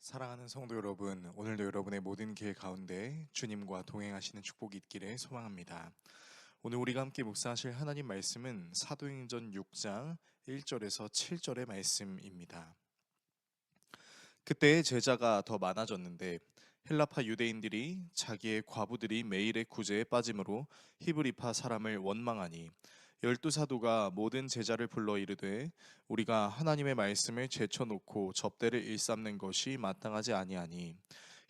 사랑하는 성도 여러분, 오늘도 여러분의 모든 길 가운데 주님과 동행하시는 축복이 있기를 소망합니다. 오늘 우리가 함께 묵상하실 하나님 말씀은 사도행전 6장 1절에서 7절의 말씀입니다. 그때 제자가 더 많아졌는데 헬라파 유대인들이 자기의 과부들이 매일의 구제에 빠짐으로 히브리파 사람을 원망하니 열두 사도가 모든 제자를 불러 이르되 우리가 하나님의 말씀을 제쳐놓고 접대를 일삼는 것이 마땅하지 아니하니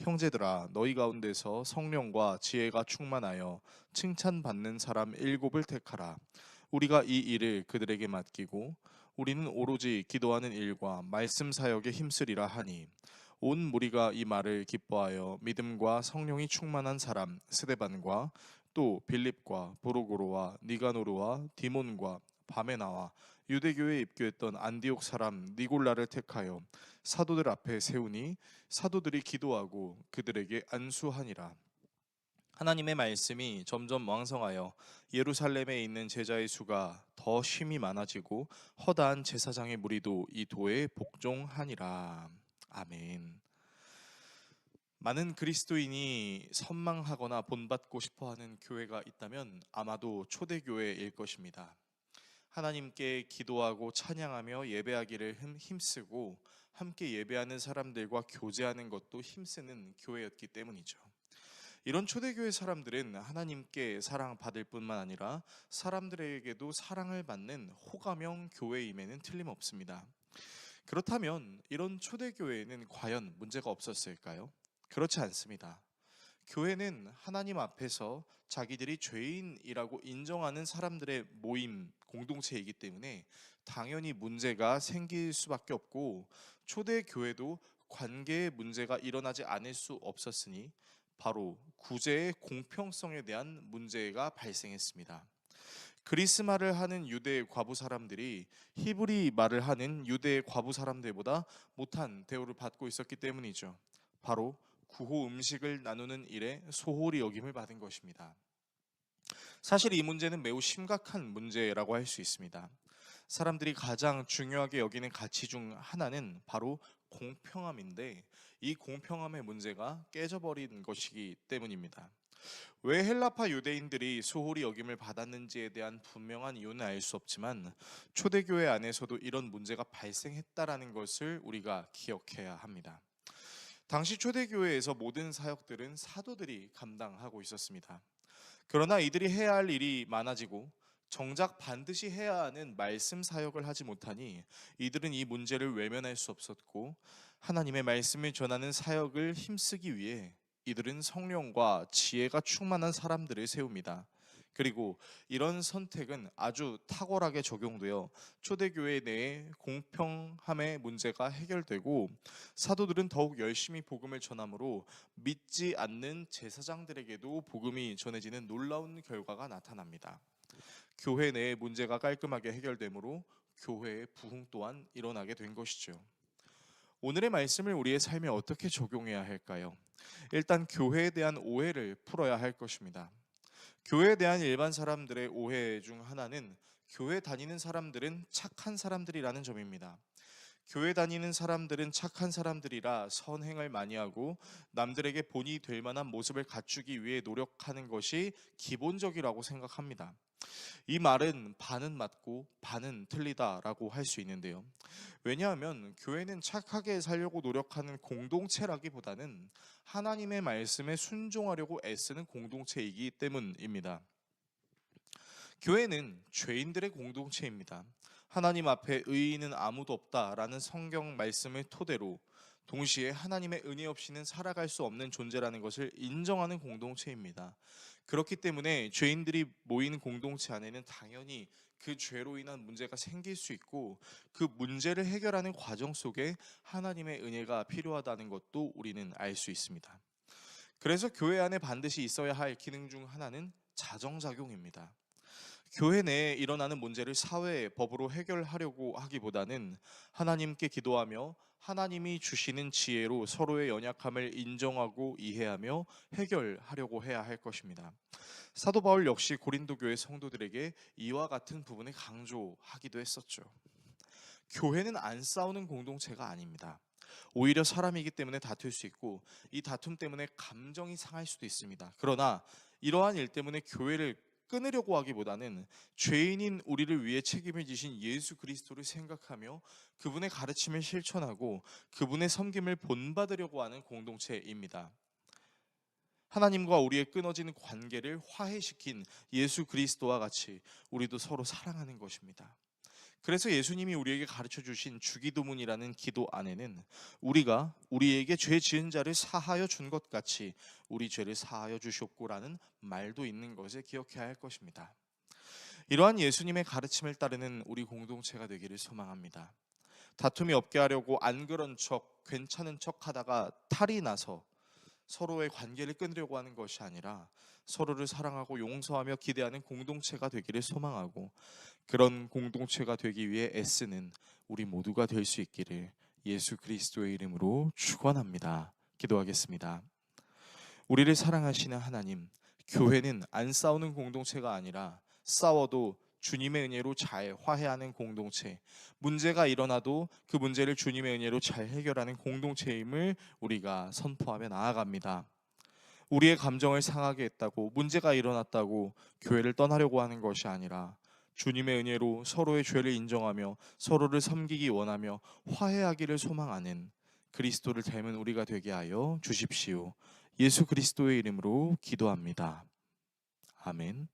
형제들아 너희 가운데서 성령과 지혜가 충만하여 칭찬받는 사람 일곱을 택하라. 우리가 이 일을 그들에게 맡기고 우리는 오로지 기도하는 일과 말씀 사역에 힘쓰리라 하니 온 무리가 이 말을 기뻐하여 믿음과 성령이 충만한 사람 스데반과 또 빌립과 보로고로와 니가노르와 디몬과 바메나와 유대교에 입교했던 안디옥 사람 니골라를 택하여 사도들 앞에 세우니 사도들이 기도하고 그들에게 안수하니라. 하나님의 말씀이 점점 왕성하여 예루살렘에 있는 제자의 수가 더 심히 많아지고 허다한 제사장의 무리도 이 도에 복종하니라. 아멘. 많은 그리스도인이 선망하거나 본받고 싶어하는 교회가 있다면 아마도 초대교회일 것입니다. 하나님께 기도하고 찬양하며 예배하기를 힘쓰고 함께 예배하는 사람들과 교제하는 것도 힘쓰는 교회였기 때문이죠. 이런 초대교회 사람들은 하나님께 사랑받을 뿐만 아니라 사람들에게도 사랑을 받는 호감형 교회임에는 틀림없습니다. 그렇다면 이런 초대교회에는 과연 문제가 없었을까요? 그렇지 않습니다. 교회는 하나님 앞에서 자기들이 죄인이라고 인정하는 사람들의 모임, 공동체이기 때문에 당연히 문제가 생길 수밖에 없고 초대교회도 관계의 문제가 일어나지 않을 수 없었으니 바로 구제의 공평성에 대한 문제가 발생했습니다. 그리스 말을 하는 유대 과부 사람들이 히브리 말을 하는 유대 과부 사람들보다 못한 대우를 받고 있었기 때문이죠. 바로 구호 음식을 나누는 일에 소홀히 여김을 받은 것입니다. 사실 이 문제는 매우 심각한 문제라고 할 수 있습니다. 사람들이 가장 중요하게 여기는 가치 중 하나는 바로 공평함인데 이 공평함의 문제가 깨져버린 것이기 때문입니다. 왜 헬라파 유대인들이 소홀히 여김을 받았는지에 대한 분명한 이유는 알 수 없지만 초대교회 안에서도 이런 문제가 발생했다라는 것을 우리가 기억해야 합니다. 당시 초대교회에서 모든 사역들은 사도들이 감당하고 있었습니다. 그러나 이들이 해야 할 일이 많아지고 정작 반드시 해야 하는 말씀 사역을 하지 못하니 이들은 이 문제를 외면할 수 없었고 하나님의 말씀을 전하는 사역을 힘쓰기 위해 이들은 성령과 지혜가 충만한 사람들을 세웁니다. 그리고 이런 선택은 아주 탁월하게 적용되어 초대교회 내에 공평함의 문제가 해결되고 사도들은 더욱 열심히 복음을 전함으로 믿지 않는 제사장들에게도 복음이 전해지는 놀라운 결과가 나타납니다. 교회 내의 문제가 깔끔하게 해결되므로 교회의 부흥 또한 일어나게 된 것이죠. 오늘의 말씀을 우리의 삶에 어떻게 적용해야 할까요? 일단 교회에 대한 오해를 풀어야 할 것입니다. 교회에 대한 일반 사람들의 오해 중 하나는 교회 다니는 사람들은 착한 사람들이라는 점입니다. 교회 다니는 사람들은 착한 사람들이라 선행을 많이 하고 남들에게 본이 될 만한 모습을 갖추기 위해 노력하는 것이 기본적이라고 생각합니다. 이 말은 반은 맞고 반은 틀리다라고 할 수 있는데요. 왜냐하면 교회는 착하게 살려고 노력하는 공동체라기보다는 하나님의 말씀에 순종하려고 애쓰는 공동체이기 때문입니다. 교회는 죄인들의 공동체입니다. 하나님 앞에 의인은 아무도 없다라는 성경 말씀을 토대로 동시에 하나님의 은혜 없이는 살아갈 수 없는 존재라는 것을 인정하는 공동체입니다. 그렇기 때문에 죄인들이 모이는 공동체 안에는 당연히 그 죄로 인한 문제가 생길 수 있고 그 문제를 해결하는 과정 속에 하나님의 은혜가 필요하다는 것도 우리는 알 수 있습니다. 그래서 교회 안에 반드시 있어야 할 기능 중 하나는 자정작용입니다. 교회 내에 일어나는 문제를 사회의 법으로 해결하려고 하기보다는 하나님께 기도하며 하나님이 주시는 지혜로 서로의 연약함을 인정하고 이해하며 해결하려고 해야 할 것입니다. 사도 바울 역시 고린도 교회 성도들에게 이와 같은 부분을 강조하기도 했었죠. 교회는 안 싸우는 공동체가 아닙니다. 오히려 사람이기 때문에 다툴 수 있고 이 다툼 때문에 감정이 상할 수도 있습니다. 그러나 이러한 일 때문에 교회를 끊으려고 하기보다는 죄인인 우리를 위해 책임을 지신 예수 그리스도를 생각하며 그분의 가르침을 실천하고 그분의 섬김을 본받으려고 하는 공동체입니다. 하나님과 우리의 끊어지는 관계를 화해시킨 예수 그리스도와 같이 우리도 서로 사랑하는 것입니다. 그래서 예수님이 우리에게 가르쳐 주신 주기도문이라는 기도 안에는 우리가 우리에게 죄 지은 자를 사하여 준 것 같이 우리 죄를 사하여 주시옵고라는 말도 있는 것을 기억해야 할 것입니다. 이러한 예수님의 가르침을 따르는 우리 공동체가 되기를 소망합니다. 다툼이 없게 하려고 안 그런 척, 괜찮은 척 하다가 탈이 나서 서로의 관계를 끊으려고 하는 것이 아니라 서로를 사랑하고 용서하며 기대하는 공동체가 되기를 소망하고 그런 공동체가 되기 위해 애쓰는 우리 모두가 될 수 있기를 예수 그리스도의 이름으로 축원합니다. 기도하겠습니다. 우리를 사랑하시는 하나님, 교회는 안 싸우는 공동체가 아니라 싸워도 주님의 은혜로 잘 화해하는 공동체, 문제가 일어나도 그 문제를 주님의 은혜로 잘 해결하는 공동체임을 우리가 선포하며 나아갑니다. 우리의 감정을 상하게 했다고 문제가 일어났다고 교회를 떠나려고 하는 것이 아니라 주님의 은혜로 서로의 죄를 인정하며 서로를 섬기기 원하며 화해하기를 소망하는 그리스도를 닮은 우리가 되게 하여 주십시오. 예수 그리스도의 이름으로 기도합니다. 아멘.